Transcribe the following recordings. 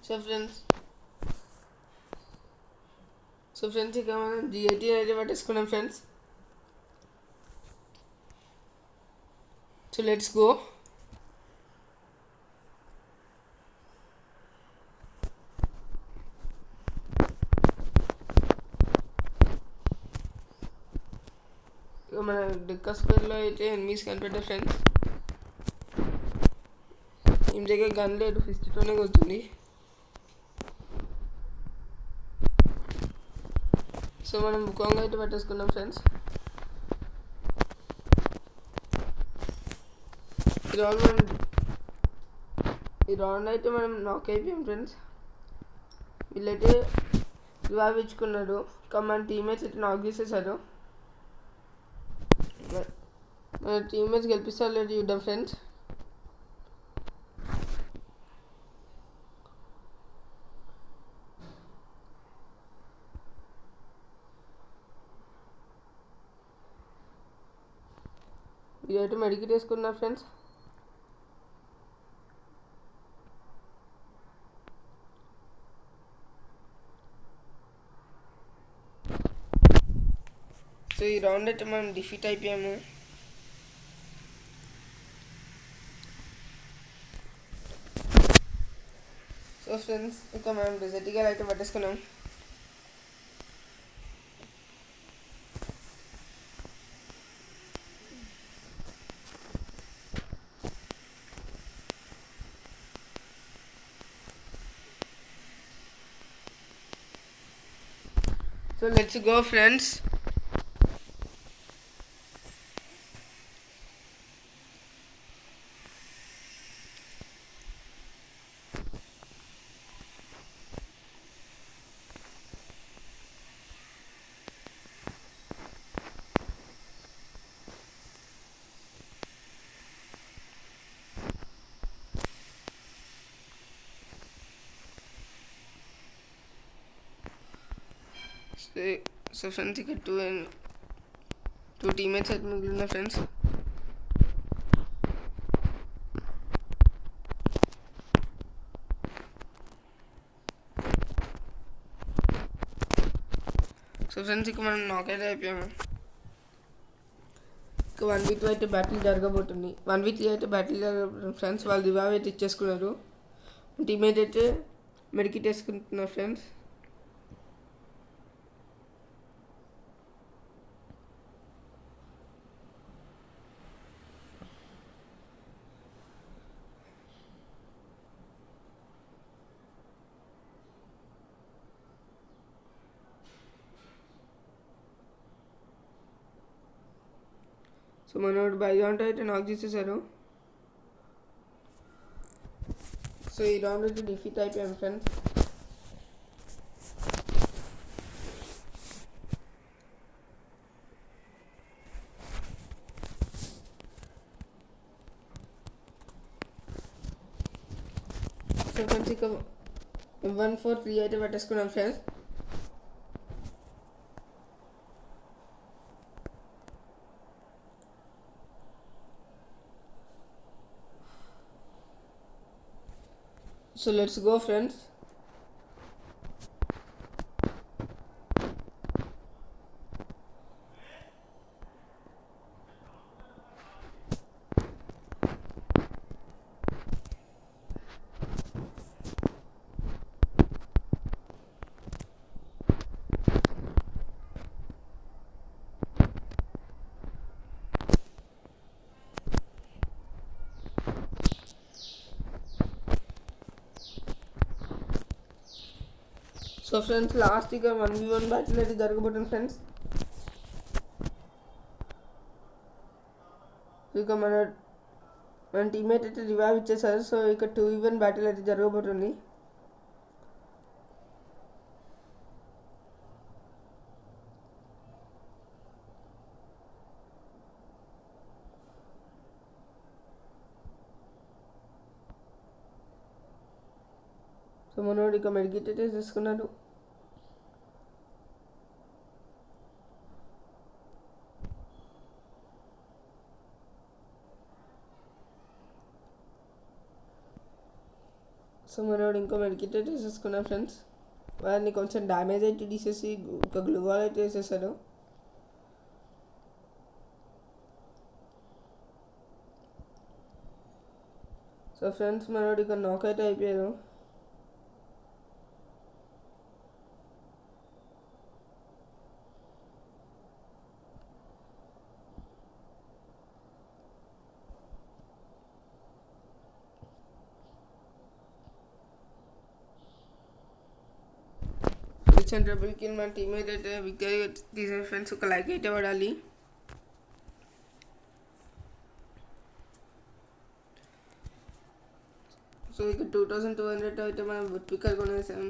So friends ఇక మనం G18 అయితే పట్టేసుకున్నాం ఫ్రెండ్స్. So let's go. ఇక మన డెక్క స్క్వేర్లో అయితే ఎనిమిస్ కనిపెట్టారు ఫ్రెండ్స్. ఏం దగ్గర గన్ లేదు, ఫిస్ట్తోనే వస్తుంది. సో మనం బుకాంగ్ అయితే పట్టేసుకున్నాం ఫ్రెండ్స్. ఈ రౌండ్ అయితే మనం నాక్ అయిపోయాం ఫ్రెండ్స్. వీళ్ళైతే రివైవ్ ఇచ్చుకున్నాడు, కానీ మన టీమ్మేట్స్ అయితే నాక్ చేసేసారు. మన టీమ్మేట్స్ గెలిపిస్తారు లేదు చూద్దాం ఫ్రెండ్స్. వీళ్ళైతే మెడికిట్ వేసుకున్నారు ఫ్రెండ్స్. సో ఈ రౌండ్ అయితే మనం డిఫీట్ అయిపోయాము. సో ఫ్రెండ్స్ ఇక మనం డెజర్ట్గా అయితే పట్టేసుకున్నాం. So let's go friends. So friends ఇక్కడ టూ టీమ్మేట్స్ అయితే మిగిలిన ఫ్రెండ్స్. సో ఫ్రెండ్స్ ఇక మనం నాక్ అయితే అయిపోయాము. ఇక 1v2 అయితే బ్యాటిల్ జరగబోతుంది. 1v3 అయితే బ్యాటిల్ జరగబోతుంది ఫ్రెండ్స్. వాళ్ళు రివైవ్ అయితే ఇచ్చేసుకున్నారు. టీమ్మేట్ అయితే మెడికిట్ వేసుకుంటున్నారు ఫ్రెండ్స్. సో మనోడు బైజాంట్ అయితే నాక్ చేసేసారు. సో ఈ రౌండ్ అయితే డిఫీట్ అయిపోయాం ఫ్రెండ్స్. సో ఫ్రెండ్స్ ఇక 1-4-3 అయితే పట్టేసుకున్నాం friends. So let's go friends. So friends last ఇక 1v1 బ్యాటిల్ అయితే జరగబోతుంది ఫ్రెండ్స్. ఇక మన టీమ్మేట్ అయితే రివైవ్ ఇచ్చేసారు. సో ఇక 2v1 బ్యాటిల్ అయితే జరగబోతుంది. సో మనోడు ఇక మెడికిట్ అయితే తీసుకున్నాడు. సో మనోడు ఇంకో మెడికిట్ అయితే వేసేసుకున్నాం ఫ్రెండ్స్. వాడిని కొంచెం డ్యామేజ్ అయితే తీసేసి ఒక గ్లూ వాల్ అయితే వేసేసాడు. సో ఫ్రెండ్స్ మనోడు ఇక నాక్ అయితే అయిపోయారు. ట్రబుల్కి మన టీమేట్ అయితే విక్టరీ తీసిన ఫ్రెండ్స్. ఒక లైక్ అయితే పడాలి. సో ఇక 2200 అయితే మనం వుడ్పికర్ కొనేసాం.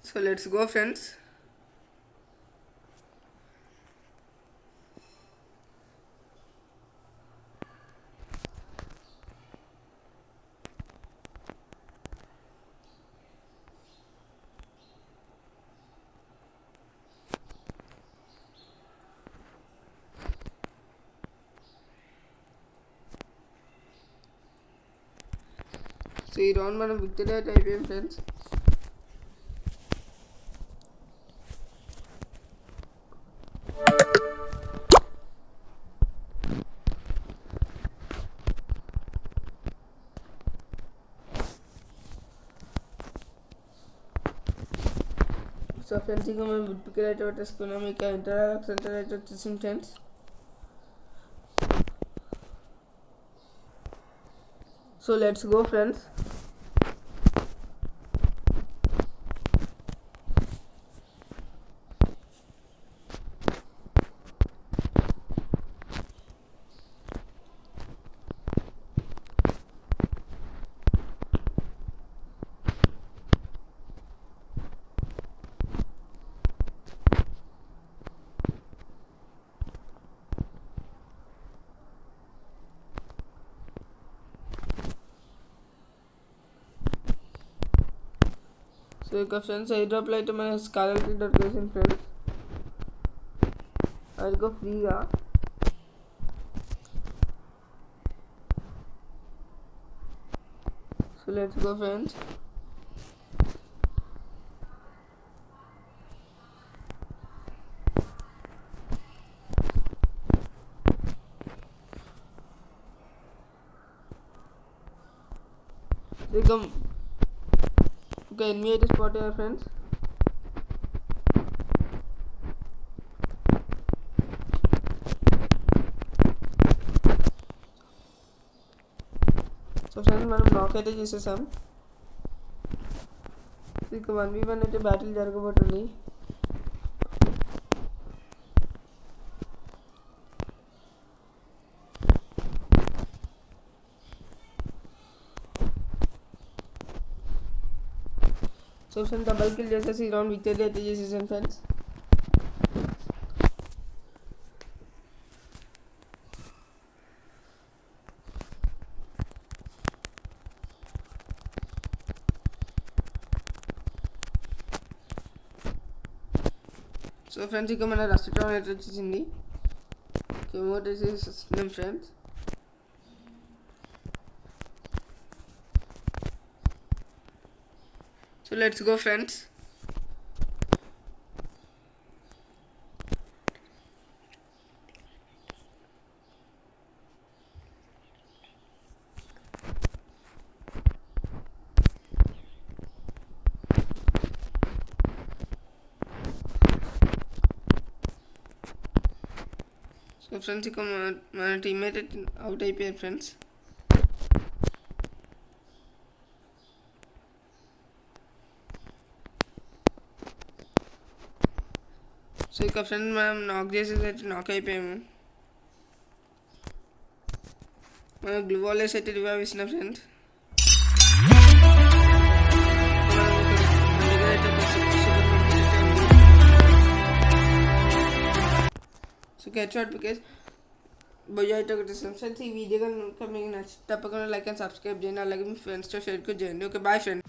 So let's go friends. So ఈ రౌండ్ మనం విక్టరీ అయితే అయిపోయాం ఫ్రెండ్స్. సో ఫ్రెండ్స్ ఇక మనం వుడ్పికర్ అయితే పట్టేసుకున్నాం. ఇక ఇంటర్లాక్ సెంటర్ అయితే వచ్చేసింది friends. So let's go friends. So ఇక ఫ్రెండ్స్ ఐ డ్రాప్లో అయితే మన స్కాలర్కి దొరికేసింది ఫ్రెండ్స్. అదిగో ఫ్రీగా. So let's go friends. ఇక ఒక ఎనిమిది అయితే స్పాట్ అయ్యారు ఫ్రెండ్స్. సో ఫ్రెండ్స్ మనం నాక్ అయితే చేసేసాం. ఇక 1v1 అయితే బ్యాటిల్ జరగబోతుంది. సో ఫ్రెండ్స్ డబల్ కిల్ చేసేసి ఈ రౌండ్ విక్టరీ అయితే చేసేసాం ఫ్రెండ్స్. సో ఫ్రెండ్స్ ఇక మన రస్ట్ టౌన్ అయితే వచ్చేసింది. కెమోట్ వేసేస్తున్నాం friends. So let's go friends. So friends ఇక మన టీమ్మేట్ అవుట్ అయిపోయారు ఫ్రెండ్స్. సో ఇక ఫ్రెండ్ మనం నాక్ చేసేసి అయితే నాక్ అయిపోయాము. మనం గ్లూ వాల్ వేసి అయితే రివైవ్ ఇస్తున్నాం ఫ్రెండ్స్. సో హెడ్ షాట్ పికేజ్ బొయ్య అయితే ఒకటి ఫ్రెండ్స్. ఈ వీడియో కనుక మీకు నచ్చి తప్పకుండా లైక్ అండ్ సబ్స్క్రైబ్ చేయండి. అలాగే మీ ఫ్రెండ్స్తో షేర్ కూడా చేయండి. Okay bye friends.